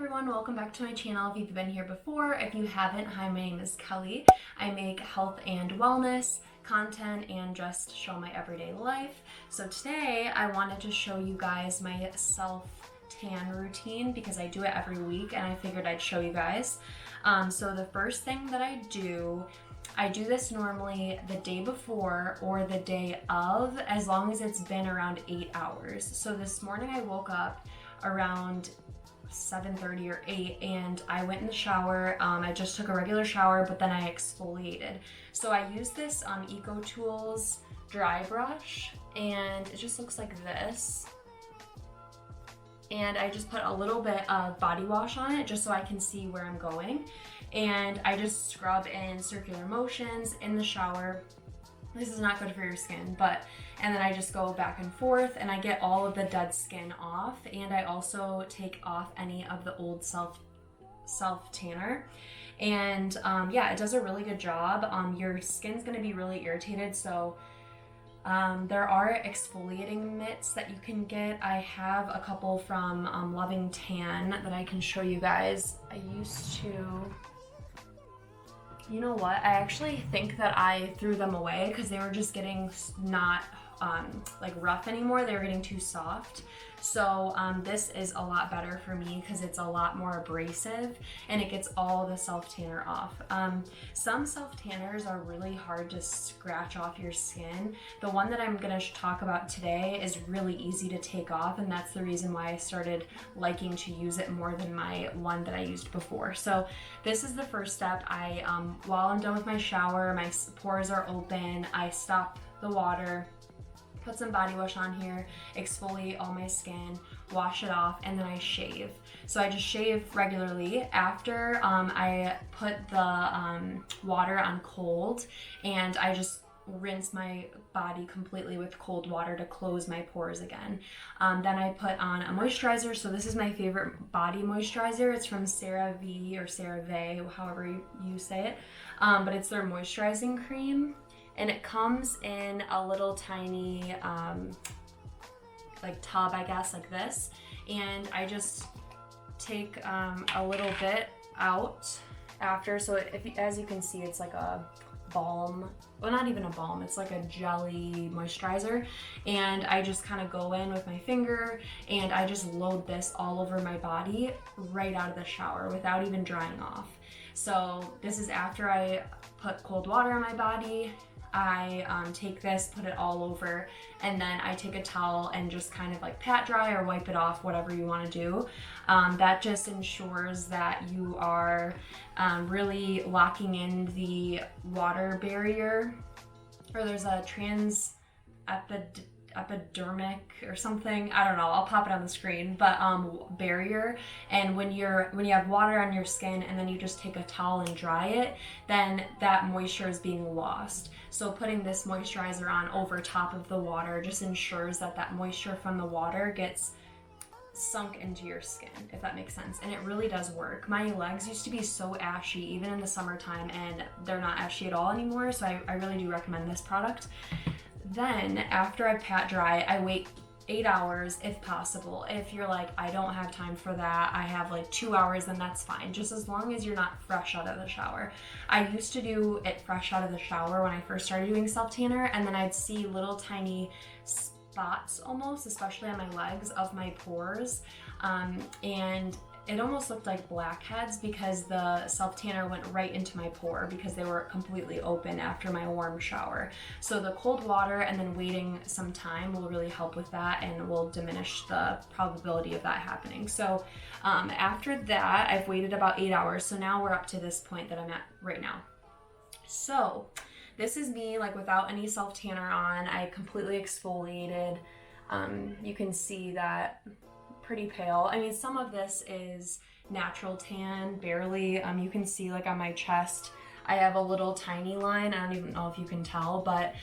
everyone, welcome back to my channel. If you've been here before, if you haven't, hi, my name is Kelly. I make health and wellness content and just show my everyday life. So today I wanted to show you guys my self-tan routine because I do it every week and I figured I'd show you guys. So the first thing that I do this normally the day before or the day of, as long as it's been around 8 hours. So this morning I woke up around 7:30 or 8 and I went in the shower. I just took a regular shower, but then I exfoliated. So I use this Eco Tools dry brush and it just looks like this. And I just put a little bit of body wash on it just so I can see where I'm going. And I just scrub in circular motions in the shower. This is not good for your skin, and then I just go back and forth and I get all of the dead skin off, and I also take off any of the old self tanner. And yeah, it does a really good job. Your skin's gonna be really irritated, so there are exfoliating mitts that you can get. I have a couple from Loving Tan that I can show you guys. I used to, you know what, I actually think that I threw them away because they were just getting not like rough anymore. They were getting too soft. So this is a lot better for me because it's a lot more abrasive and it gets all the self tanner off. Some self tanners are really hard to scratch off your skin. The one that I'm going to talk about today is really easy to take off, and that's the reason why I started liking to use it more than my one that I used before. So this is the first step. While I'm done with my shower, my pores are open, I stop the water, put some body wash on here, exfoliate all my skin, wash it off, and then I shave. So I just shave regularly. After I put the water on cold, and I just rinse my body completely with cold water to close my pores again. Then I put on a moisturizer. So this is my favorite body moisturizer. It's from CeraVe or CeraVe, however you say it. But it's their moisturizing cream. And it comes in a little tiny like tub, I guess, like this. And I just take a little bit out after. So as you can see, it's like a balm. Well, not even a balm, it's like a jelly moisturizer. And I just kind of go in with my finger and I just load this all over my body right out of the shower without even drying off. So this is after I put cold water on my body. I take this, put it all over, and then I take a towel and just kind of like pat dry or wipe it off, whatever you want to do. That just ensures that you are really locking in the water barrier, or there's a epidermic or something, I don't know, I'll pop it on the screen, but barrier. And when you have water on your skin and then you just take a towel and dry it, then that moisture is being lost. So putting this moisturizer on over top of the water just ensures that that moisture from the water gets sunk into your skin, if that makes sense. And it really does work. My legs used to be so ashy even in the summertime, and they're not ashy at all anymore, so I really do recommend this product. Then after I pat dry, I wait 8 hours if possible. If you're like, I don't have time for that, I have like 2 hours, then that's fine, just as long as you're not fresh out of the shower. I used to do it fresh out of the shower when I first started doing self tanner, and then I'd see little tiny spots almost, especially on my legs, of my pores, and it almost looked like blackheads because the self tanner went right into my pore because they were completely open after my warm shower. So the cold water and then waiting some time will really help with that and will diminish the probability of that happening. So after that, I've waited about 8 hours. So now we're up to this point that I'm at right now. So this is me like without any self tanner on. I completely exfoliated. You can see that pretty pale. I mean, some of this is natural tan, barely. You can see like on my chest, I have a little tiny line. I don't even know if you can tell, but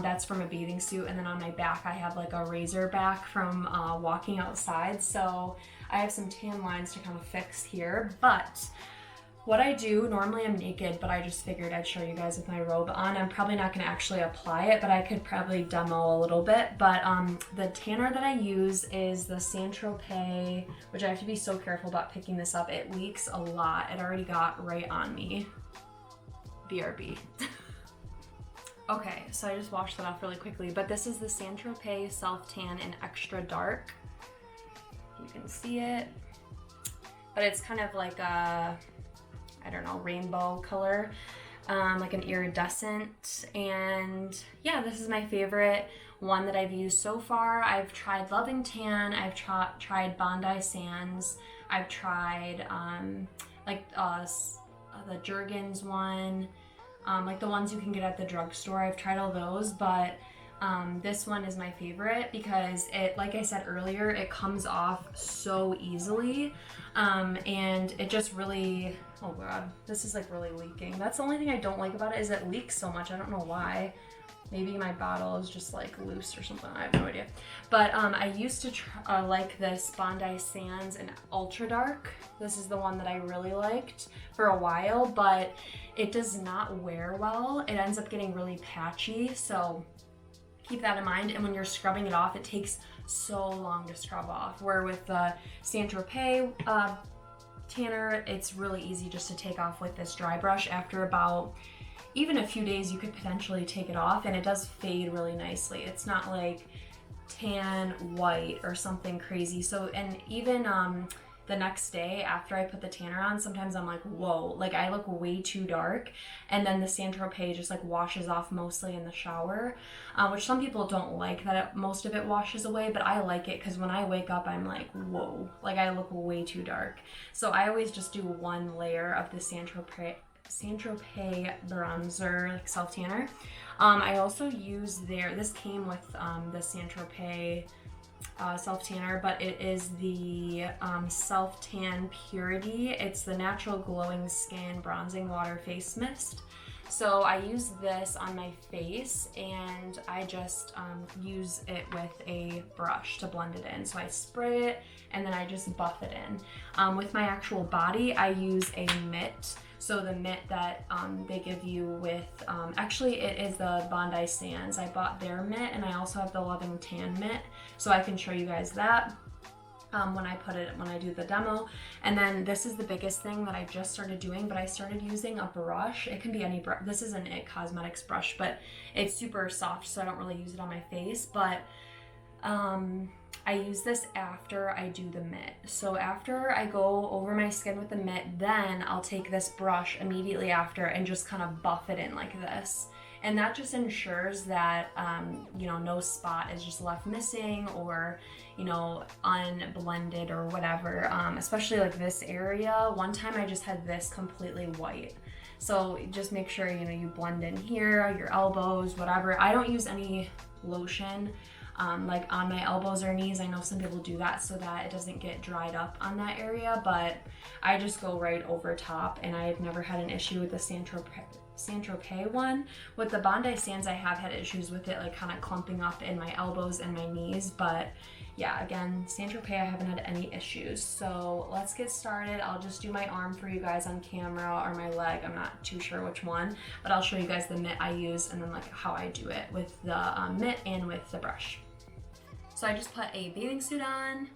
that's from a bathing suit. And then on my back, I have like a razor back from walking outside. So I have some tan lines to kind of fix here. But What I do, normally I'm naked, but I just figured I'd show you guys with my robe on. I'm probably not gonna actually apply it, but I could probably demo a little bit. But the tanner that I use is the Saint-Tropez, which I have to be so careful about picking this up. It leaks a lot. It already got right on me. BRB. Okay, so I just washed that off really quickly, but this is the Saint-Tropez Self Tan in Extra Dark. You can see it, but it's kind of like a, I don't know, rainbow color, like an iridescent. And yeah, this is my favorite one that I've used so far. I've tried Loving Tan, I've tried Bondi Sands, I've tried the Jergens one, like the ones you can get at the drugstore. I've tried all those, but this one is my favorite because it, like I said earlier, it comes off so easily, and it just really, oh god, this is like really leaking. That's the only thing I don't like about it, is it leaks so much. I don't know why. Maybe my bottle is just like loose or something. I have no idea. But I used to like this Bondi Sands in Ultra Dark. This is the one that I really liked for a while, but it does not wear well. It ends up getting really patchy, so keep that in mind. And when you're scrubbing it off, it takes so long to scrub off. Where with the Saint-Tropez tanner, it's really easy just to take off with this dry brush. After about even a few days, you could potentially take it off, and it does fade really nicely. It's not like tan white or something crazy. So, and even the next day after I put the tanner on, sometimes I'm like, whoa, like I look way too dark. And then the Saint-Tropez just like washes off mostly in the shower, which some people don't like that most of it washes away, but I like it because when I wake up, I'm like, whoa, like I look way too dark. So I always just do one layer of the Saint-Tropez bronzer, like self tanner. I also use this came with the Saint-Tropez self tanner, but it is the self tan purity. It's the natural glowing skin bronzing water face mist. So I use this on my face, and I just use it with a brush to blend it in. So I spray it and then I just buff it in. With my actual body, I use a mitt. So the mitt that they give you with, actually it is the Bondi Sands. I bought their mitt, and I also have the Loving Tan mitt, so I can show you guys that when I do the demo. And then this is the biggest thing that I just started doing, but I started using a brush. It can be any brush. This is an IT Cosmetics brush, but it's super soft, so I don't really use it on my face. But I use this after I do the mitt. So after I go over my skin with the mitt, then I'll take this brush immediately after and just kind of buff it in like this. And that just ensures that, you know, no spot is just left missing or, you know, unblended or whatever, especially like this area. One time I just had this completely white. So just make sure, you know, you blend in here, your elbows, whatever. I don't use any lotion like on my elbows or knees. I know some people do that so that it doesn't get dried up on that area, but I just go right over top, and I've never had an issue with the Saint-Tropez one. With the Bondi Sands, I have had issues with it like kind of clumping up in my elbows and my knees, but yeah, again, Saint-Tropez, I haven't had any issues. So let's get started. I'll just do my arm for you guys on camera, or my leg, I'm not too sure which one, but I'll show you guys the mitt I use and then like how I do it with the mitt and with the brush. So I just put a bathing suit on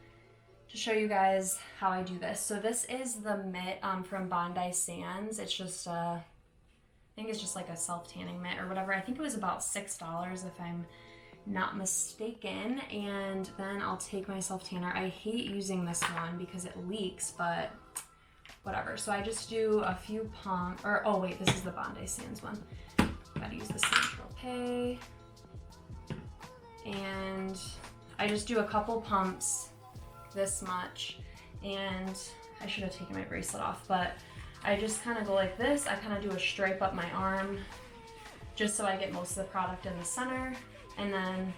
to show you guys how I do this. So this is the mitt from Bondi Sands. It's just I think it's just like a self-tanning mitt or whatever. I think it was about $6 if I'm not mistaken. And then I'll take my self-tanner. I hate using this one because it leaks, but whatever. So I just do a few pumps, or oh wait, this is the Bondi Sands one. Gotta use the Saint-Tropez. And I just do a couple pumps, this much, and I should have taken my bracelet off, but I just kind of go like this. I kind of do a stripe up my arm just so I get most of the product in the center. And then,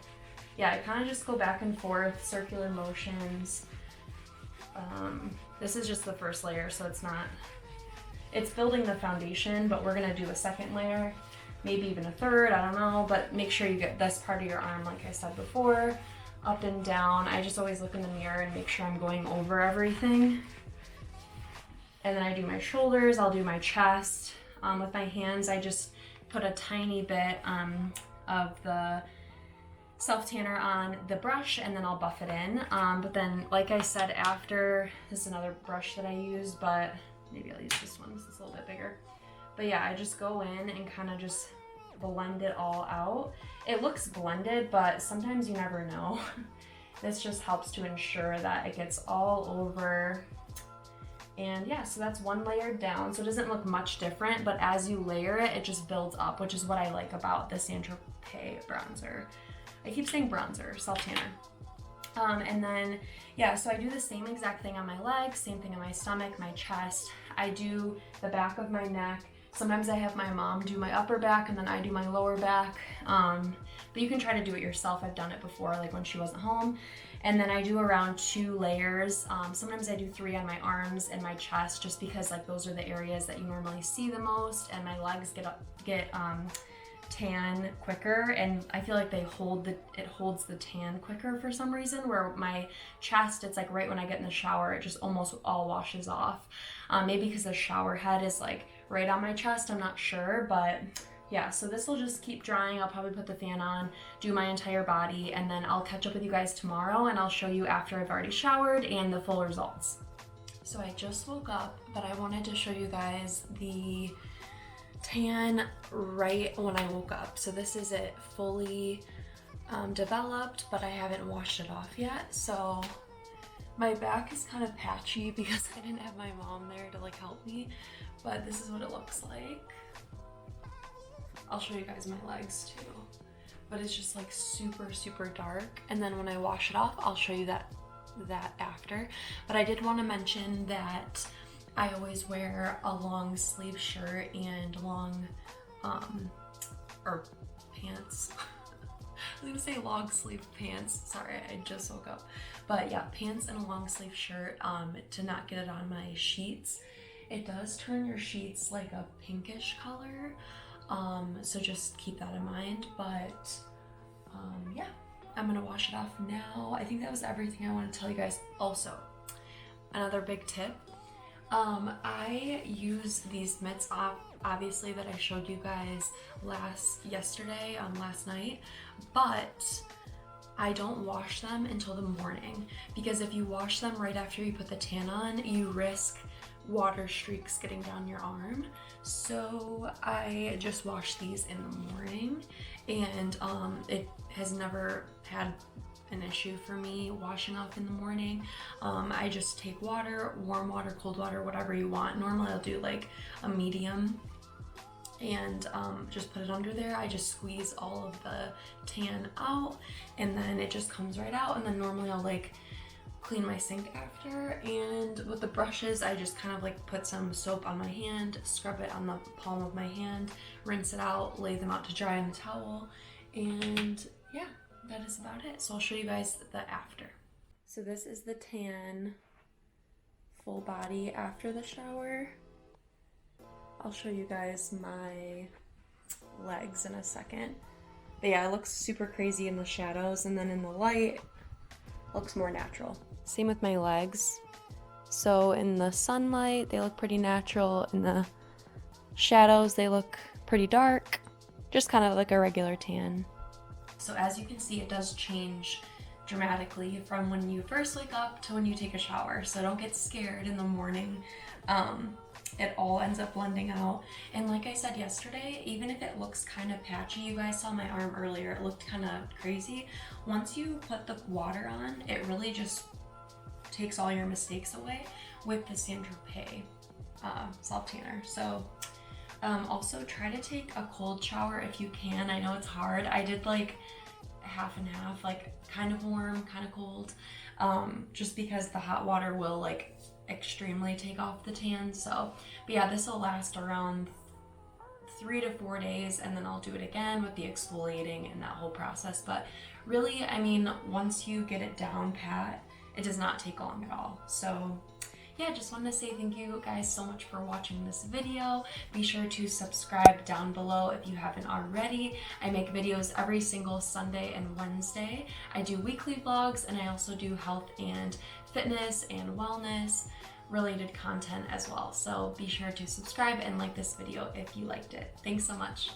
yeah, I kind of just go back and forth, circular motions. This is just the first layer, so it's building the foundation, but we're gonna do a second layer, maybe even a third, I don't know, but make sure you get this part of your arm, like I said before, up and down. I just always look in the mirror and make sure I'm going over everything. And then I do my shoulders, I'll do my chest. With my hands, I just put a tiny bit of the self-tanner on the brush and then I'll buff it in. But then, like I said, after, this is another brush that I use, but maybe I'll use this one, it's a little bit bigger. But yeah, I just go in and kind of just blend it all out. It looks blended, but sometimes you never know. This just helps to ensure that it gets all over. And yeah, so that's one layer down. So it doesn't look much different, but as you layer it, it just builds up, which is what I like about the Saint-Tropez bronzer. I keep saying bronzer, self-tanner. And then, yeah, so I do the same exact thing on my legs, same thing on my stomach, my chest. I do the back of my neck. Sometimes I have my mom do my upper back and then I do my lower back. But you can try to do it yourself. I've done it before, like when she wasn't home. And then I do around 2 layers. Sometimes I do 3 on my arms and my chest, just because like those are the areas that you normally see the most, and my legs get tan quicker, and I feel like it holds the tan quicker for some reason, where my chest, it's like right when I get in the shower, it just almost all washes off. Maybe because the shower head is like right on my chest, I'm not sure, but yeah, so this will just keep drying. I'll probably put the fan on, do my entire body, and then I'll catch up with you guys tomorrow and I'll show you after I've already showered and the full results. So I just woke up, but I wanted to show you guys the tan right when I woke up. So this is it fully developed, but I haven't washed it off yet. So my back is kind of patchy because I didn't have my mom there to like help me, but this is what it looks like. I'll show you guys my legs too, but it's just like super, super dark. And then when I wash it off, I'll show you that after. But I did want to mention that I always wear a long sleeve shirt and long, or pants. I was gonna say long sleeve pants. Sorry, I just woke up. But yeah, pants and a long sleeve shirt to not get it on my sheets. It does turn your sheets like a pinkish color. So just keep that in mind. But yeah, I'm gonna wash it off now. I think that was everything I want to tell you guys. Also, another big tip. I use these mitts obviously that I showed you guys last night, but I don't wash them until the morning, because if you wash them right after you put the tan on, you risk water streaks getting down your arm. So I just wash these in the morning, and it has never had an issue for me washing off in the morning. I just take water, warm water, cold water, whatever you want. Normally I'll do like a medium and just put it under there. I just squeeze all of the tan out and then it just comes right out. And then normally I'll like clean my sink after, and with the brushes I just kind of like put some soap on my hand, scrub it on the palm of my hand, rinse it out, lay them out to dry in a towel, and yeah, that is about it. So I'll show you guys the after. So this is the tan full body after the shower. I'll show you guys my legs in a second. But yeah, it looks super crazy in the shadows, and then in the light, it looks more natural. Same with my legs. So in the sunlight, they look pretty natural. In the shadows, they look pretty dark. Just kind of like a regular tan. So as you can see, it does change dramatically from when you first wake up to when you take a shower. So don't get scared in the morning. It all ends up blending out. And like I said yesterday, even if it looks kind of patchy, you guys saw my arm earlier, it looked kind of crazy. Once you put the water on, it really just takes all your mistakes away with the Saint-Tropez self-tanner. So also try to take a cold shower if you can. I know it's hard. I did like half and half, like kind of warm, kind of cold, just because the hot water will like extremely take off the tan. So, but yeah, this will last around 3 to 4 days, and then I'll do it again with the exfoliating and that whole process. But really, I mean, once you get it down pat, it does not take long at all. So yeah, just wanted to say thank you guys so much for watching this video. Be sure to subscribe down below if you haven't already. I make videos every single Sunday and Wednesday. I do weekly vlogs, and I also do health and fitness and wellness. related content as well. So be sure to subscribe and like this video if you liked it. Thanks so much.